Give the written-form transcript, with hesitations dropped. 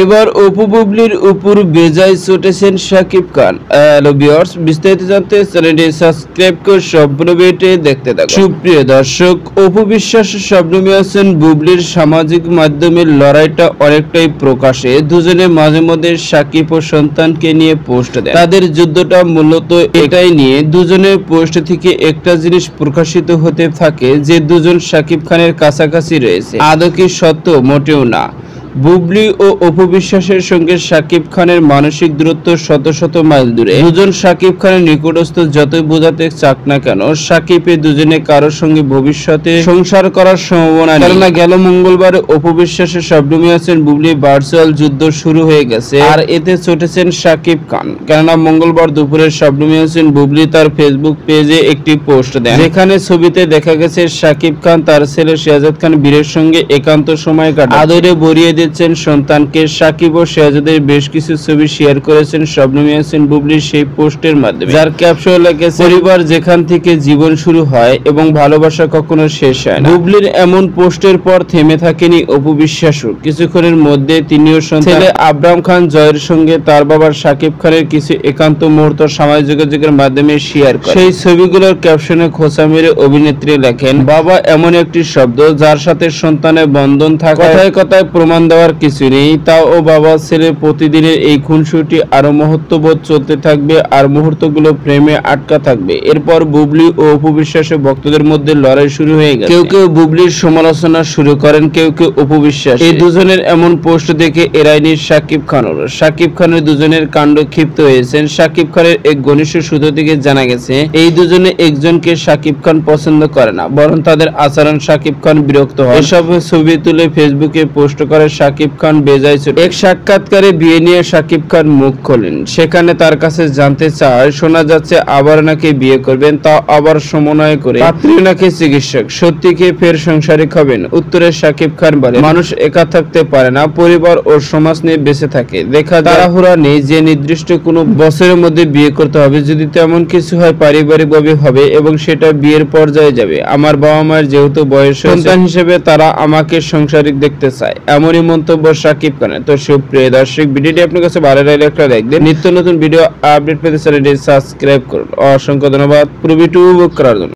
এবার অপু বুবলির উপর বেজায় চটেছেন শাকিব খান। হ্যালো ভিউয়ার্স, বিস্তারিত জানতে চ্যানেলটি সাবস্ক্রাইব করে সম্পূর্ণ ভিডিওটি দেখতে থাকুন। সুপ্রিয় দর্শক, অপু বিশ্বাস শবনমী হোসেন বুবলির সামাজিক মাধ্যমের লড়াইটা অনেকটাই প্রকাশে। দুজনে মাঝে মধ্যে শাকিব ও সন্তানকে নিয়ে পোস্ট দেন। তাদের যুদ্ধটা মূলত এটাই নিয়ে। দুজনের পোস্ট থেকে একটা জিনিস প্রকাশিত হতে থাকে যে দুজন শাকিব খানের কাছাকাছি রয়েছে। আদৌ কি সত্য? মোটেও না। বুবলি ও অপু বিশ্বাসের সঙ্গে শাকিব খানের মানসিক দূরত্ব শত শত মাইল দূরে। দুজন শাকিব খানের নিকটস্থ যতই বোঝাতে চাক না কেন, শাকিব এ দুজনে কারোর সঙ্গে ভবিষ্যতে সংসার করার সম্ভাবনা নেই। কেননা গেল মঙ্গলবারে অপু বিশ্বাসের শবনমী হোসেন বুবলি ভার্চুয়াল যুদ্ধ শুরু হয়ে গেছে, আর এতে চটেছেন শাকিব খান। কেননা মঙ্গলবার দুপুরে শবনমী হোসেন বুবলি তার ফেসবুক পেজে একটি পোস্ট দেন, যেখানে ছবিতে দেখা গেছে শাকিব খান তার ছেলে শেহজাদ খান বীরের সঙ্গে একান্ত সময় কাটান, আদরে ভরিয়ে দিচ্ছেন সন্তানকে। শাকিব ও শেহজাদের বেশ কিছু ছবি শেয়ার করেছেন শবনমী হোসেন বুবলির সেই পোস্টের মাধ্যমে, যার ক্যাপশন লেখেছে, পরিবার যেখান থেকে জীবন শুরু হয় এবং ভালোবাসা কখনো শেষ হয় না। বুবলির এমন পোস্টের পর থেমে থাকেনি অপু বিশ্বাসও। কিছুক্ষণের মধ্যে তিনিও ছেলে আবরাম খান জয়ের সঙ্গে তার বাবার শাকিব খানের কিছু একান্ত মুহূর্ত সামাজিক যোগাযোগের মাধ্যমে শেয়ার করেন। সেই ছবিগুলোর ক্যাপশনে খোঁচা মেরে অভিনেত্রী লেখেন, বাবা এমন একটি শব্দ যার সাথে সন্তানের বন্ধন থাকে, কথায় কথায় প্রমাণ দেওয়ার কিছু নেই। তাও ও বাবা ছেলে প্রতিদিনের এই খুনসুটি আরো মহত্ববোধ চলতে থাকবে, আর মুহূর্তগুলো প্রেমে আটকা থাকবে। এরপর বুবলি ও অপু বিশ্বাসের ভক্তদের মধ্যে লড়াই শুরু হয়ে গেছে। কেউ কেউ বুবলির সমালোচনা শুরু করেন, কেউ কেউ অপু বিশ্বাস। এই দুজনের এমন পোস্ট দেখে এড়ায়নি শাকিব খানও। শাকিব খানের দুজনের কাণ্ড ক্ষিপ্ত হয়েছেন। শাকিব খানের এক ঘনিষ্ঠ সূত্র থেকে জানা গেছে, এই দুজনে একজনকে শাকিব খান পছন্দ করে না, বরং তাদের আচরণ শাকিব খান বিরক্ত হয়। এসব ছবি তুলে ফেসবুকে পোস্ট করে শাকিব খান বেজায় ছোট। এক সাক্ষাৎকারে বিয়ে নিয়ে শাকিব খান মুখ খোলেন। সেখানে তার কাছে জানতে চায়, শোনা যাচ্ছে আবার নাকি বিয়ে করবেন, তাও আবার সমন্বয় করে। পাত্রী নাকি চিকিৎসক, সত্যি কি ফের সংসারিক হবেন? উত্তরে শাকিব খান বলে, মানুষ একা থাকতে পারে না, পরিবার ও সমাজ নিয়ে বেঁচে থাকে। দেখা তাড়াহুড়া নেই যে নির্দিষ্ট কোনো বছরের মধ্যে বিয়ে করতে হবে। যদি তেমন কিছু হয় পারিবারিকভাবে হবে এবং সেটা বিয়ের পর্যায়ে যাবে। আমার বাবা মায়ের যেহেতু বয়স, সন্তান হিসেবে তারা আমাকে সংসারিক দেখতে চায়, এমনই মন্তব্য শাকিব খানের। তো সুপ্রিয় দর্শক, ভিডিওটি আপনার কাছে ভালো লাগলে একটা লাইক দিন। নিত্য নতুন ভিডিও আপডেট পেতে চ্যানেলটি সাবস্ক্রাইব করুন। অসংখ্য ধন্যবাদ পুরো ভিডিও উপভোগ করার জন্য।